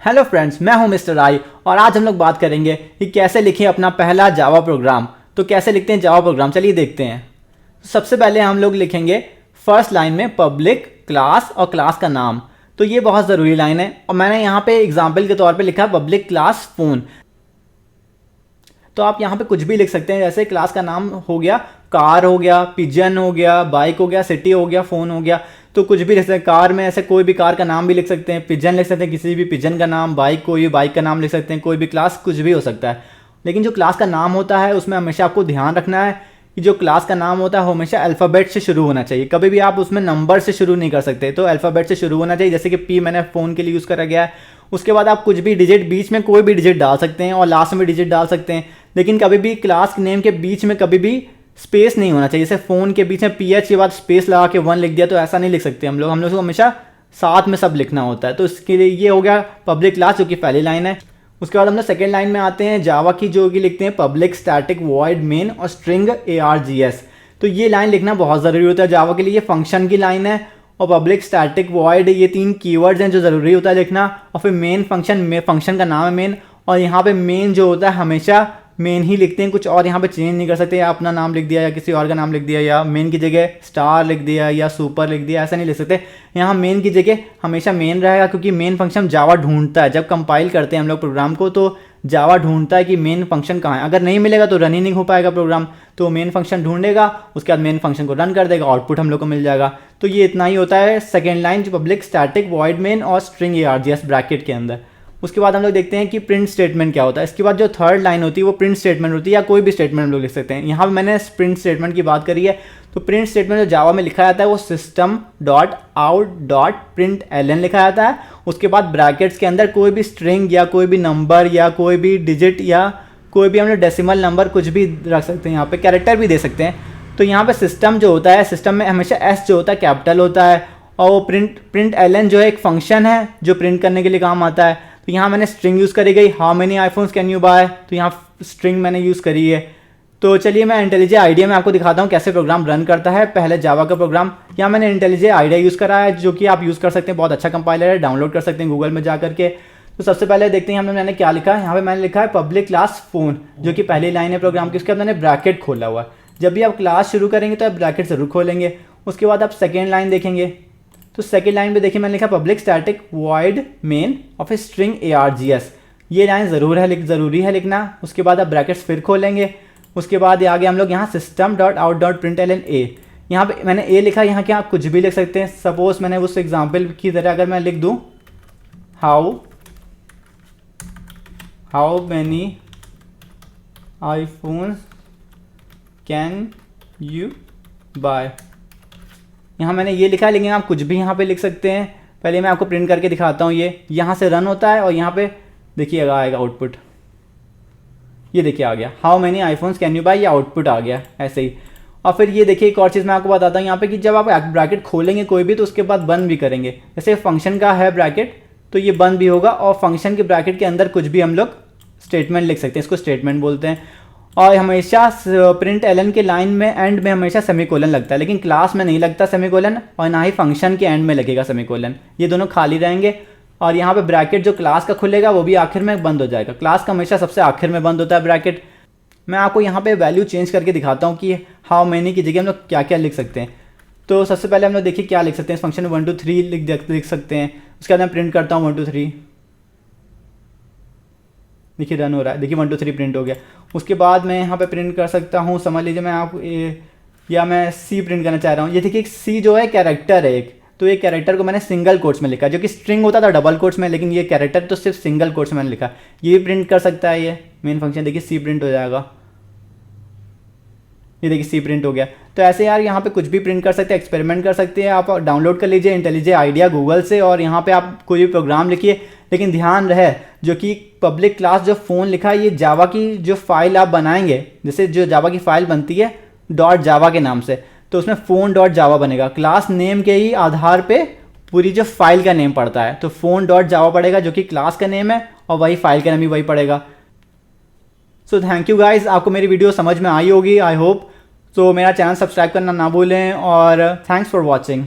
Hello friends, मैं हूं mister I और आज हम लोग बात करेंगे कि कैसे लिखें अपना पहला जावा प्रोग्राम। तो कैसे लिखते हैं जावा प्रोग्राम, चलिए देखते हैं। सबसे पहले हम लोग लिखेंगे फर्स्ट लाइन में पब्लिक क्लास और क्लास का नाम। तो ये बहुत ज़रूरी लाइन है और मैंने यहाँ पे एग्जाम्पल के तौर पे लिखा है पब्लिक क्लास फ़ोन। तो आप यहाँ पे कुछ भी लिख सकते हैं, जैसे क्लास का नाम हो गया कार, हो गया पिजन, हो गया बाइक, हो गया सिटी, हो गया फ़ोन, हो गया। तो कुछ भी लिख सकते हैं। कार में ऐसे कोई भी कार का नाम भी लिख सकते हैं, पिजन लिख सकते हैं किसी भी पिजन का नाम, बाइक कोई भी बाइक का नाम लिख सकते हैं, कोई भी क्लास कुछ भी हो सकता है। लेकिन जो क्लास का नाम होता है उसमें हमेशा आपको ध्यान रखना है कि जो क्लास का नाम होता है वो हमेशा अल्फ़ाबेट से शुरू होना चाहिए। कभी भी आप उसमें नंबर से शुरू नहीं कर सकते, तो अल्फ़ाबेट से शुरू होना चाहिए। जैसे कि पी मैंने फ़ोन के लिए यूज़ करा गया है। उसके बाद आप कुछ भी डिजिट, बीच में कोई भी डिजिट डाल सकते हैं और लास्ट में डिजिट डाल सकते हैं। लेकिन कभी भी क्लास नेम के बीच में कभी भी स्पेस नहीं होना चाहिए। जैसे फ़ोन के बीच में पीएच के बाद स्पेस लगा के 1 लिख दिया, तो ऐसा नहीं लिख सकते हम लोग को हमेशा साथ में सब लिखना होता है। तो इसके लिए ये हो गया पब्लिक क्लास, जो कि पहली लाइन है। उसके बाद हम लोग सेकेंड लाइन में आते हैं जावा की, जो कि लिखते हैं पब्लिक स्टैटिक वॉइड मेन और स्ट्रिंग ARGS। तो ये लाइन लिखना बहुत ज़रूरी होता है जावा के लिए। ये फंक्शन की लाइन है और पब्लिक स्टैटिक वॉइड, ये 3 कीवर्ड्स हैं जो ज़रूरी होता है लिखना। और फिर मेन फंक्शन, में फंक्शन का नाम है मेन, और यहाँ पे मेन जो होता है हमेशा मेन ही लिखते हैं, कुछ और यहाँ पे चेंज नहीं कर सकते। या अपना नाम लिख दिया या किसी और का नाम लिख दिया या मेन की जगह स्टार लिख दिया या सुपर लिख दिया, ऐसा नहीं लिख सकते। यहाँ मेन की जगह हमेशा मेन रहेगा, क्योंकि मेन फंक्शन जावा ढूंढता है। जब कंपाइल करते हैं हम लोग प्रोग्राम को, तो जावा ढूंढता है कि मेन फंक्शन कहाँ है। अगर नहीं मिलेगा तो रन ही नहीं हो पाएगा प्रोग्राम। तो मेन फंक्शन ढूंढेगा, उसके बाद मेन फंक्शन को रन कर देगा, आउटपुट हम लोग को मिल जाएगा। तो ये इतना ही होता है सेकेंड लाइन, जो पब्लिक स्टैटिक वॉइड मेन और स्ट्रिंग ARGS ब्रैकेट के अंदर। उसके बाद हम लोग देखते हैं कि प्रिंट स्टेटमेंट क्या होता है। इसके बाद जो थर्ड लाइन होती है वो प्रिंट स्टेटमेंट होती है, या कोई भी स्टेटमेंट हम लोग लिख सकते हैं। यहाँ पे मैंने प्रिंट स्टेटमेंट की बात करी है। तो प्रिंट स्टेटमेंट जो जावा में लिखा जाता है वो system.out.println लिखा जाता है। उसके बाद ब्रैकेट्स के अंदर कोई भी स्ट्रिंग या कोई भी नंबर या कोई भी डिजिट या कोई भी हम लोग डेसिमल नंबर कुछ भी रख सकते हैं। यहाँ पे कैरेक्टर भी दे सकते हैं। तो यहाँ पे सिस्टम जो होता है, सिस्टम में हमेशा एस जो होता है कैपिटल होता है। और वो println जो है एक फंक्शन है जो प्रिंट करने के लिए काम आता है। तो यहाँ मैंने स्ट्रिंग यूज़ करी गई, how many iPhones can you buy. तो यहाँ स्ट्रिंग मैंने यूज़ करी है। तो चलिए मैं इंटेलिजे आइडिया में आपको दिखाता हूँ कैसे प्रोग्राम रन करता है पहले जावा का प्रोग्राम। यहाँ मैंने इंटेलिजे आइडिया यूज़ करा है, जो कि आप यूज़ कर सकते हैं। बहुत अच्छा कंपाइलर है, डाउनलोड कर सकते हैं गूगल में जा करके। तो सबसे पहले देखते हैं मैंने क्या लिखा है। यहाँ पे मैंने लिखा है पब्लिक क्लास फ़ोन, जो कि पहली लाइन है प्रोग्राम की। उसके बाद मैंने ब्रैकेट खोला हुआ है। जब भी आप क्लास शुरू करेंगे तो आप ब्रैकेट जरूर खोलेंगे। उसके बाद आप सेकेंड लाइन देखेंगे, तो सेकेंड लाइन पे देखिए मैंने लिखा पब्लिक स्टैटिक वॉइड मेन और फिर स्ट्रिंग ARGS। ये लाइन ज़रूरी है लिखना। उसके बाद आप ब्रैकेट्स फिर खोलेंगे। उसके बाद आगे हम लोग यहाँ system.out.println A, यहाँ पे मैंने A लिखा। यहाँ क्या आप कुछ भी लिख सकते हैं। सपोज मैंने उस एग्जाम्पल की तरह अगर मैं लिख दूँ how many iPhones can you buy, यहाँ मैंने ये लिखा है। लेकिन आप कुछ भी यहाँ पे लिख सकते हैं। पहले मैं आपको प्रिंट करके दिखाता हूँ। ये यहाँ से रन होता है और यहाँ पे देखिएगा आएगा आउटपुट। ये देखिए आ गया how many iPhones can you buy, ये आउटपुट आ गया ऐसे ही। और फिर ये देखिए एक और चीज़ मैं आपको बताता हूँ यहाँ पे कि जब आप ब्रैकेट खोलेंगे कोई भी, तो उसके बाद बंद भी करेंगे। जैसे फंक्शन का है ब्रैकेट, तो ये बंद भी होगा। और फंक्शन के ब्रैकेट के अंदर कुछ भी हम लोग स्टेटमेंट लिख सकते हैं, इसको स्टेटमेंट बोलते हैं। और हमेशा println के लाइन में एंड में हमेशा सेमीकोलन लगता है, लेकिन क्लास में नहीं लगता सेमीकोलन, और ना ही फंक्शन के एंड में लगेगा सेमीकोलन। ये दोनों खाली रहेंगे। और यहाँ पे ब्रैकेट जो क्लास का खुलेगा वो भी आखिर में बंद हो जाएगा। क्लास का हमेशा सबसे आखिर में बंद होता है ब्रैकेट। मैं आपको यहाँ पे वैल्यू चेंज करके दिखाता हूँ कि हाउ मैनी की जगह हम लोग क्या क्या लिख सकते हैं। तो सबसे पहले हम लोग देखिए क्या लिख सकते हैं। इस फंक्शन में 1 2 3 लिख सकते हैं। उसके बाद मैं प्रिंट करता हूँ 1 2 3, देखिए रन हो रहा है। देखिए 1 2 3 प्रिंट हो गया। उसके बाद मैं यहाँ पे प्रिंट कर सकता हूँ, समझ लीजिए मैं आप या मैं सी प्रिंट करना चाह रहा हूँ। ये देखिए सी जो है कैरेक्टर है एक, तो ये कैरेक्टर को मैंने सिंगल कोट्स में लिखा, जो कि स्ट्रिंग होता था डबल कोट्स में, लेकिन ये कैरेक्टर तो सिर्फ सिंगल कोट्स में मैंने लिखा। ये भी प्रिंट कर सकता है। ये मेन फंक्शन देखिए सी प्रिंट हो जाएगा। ये देखिए सी प्रिंट हो गया। तो ऐसे यार यहाँ पे कुछ भी प्रिंट कर सकते हैं, एक्सपेरिमेंट कर सकते हैं। आप डाउनलोड कर लीजिए इंटेलिजे आइडिया गूगल से, और यहाँ पे आप कोई भी प्रोग्राम लिखिए। लेकिन ध्यान रहे जो कि पब्लिक क्लास जो फ़ोन लिखा है, ये जावा की जो फाइल आप बनाएंगे, जैसे जो जावा की फाइल बनती है .java के नाम से, तो उसमें phone.java बनेगा। क्लास नेम के ही आधार पे पूरी जो फाइल का नेम पड़ता है, तो phone.java पड़ेगा, जो कि क्लास का नेम है, और वही फाइल का नेम भी वही पड़ेगा। सो थैंक यू गाइज, आपको मेरी वीडियो समझ में आई होगी आई होप। तो मेरा चैनल सब्सक्राइब करना ना भूलें, और थैंक्स फॉर वॉचिंग।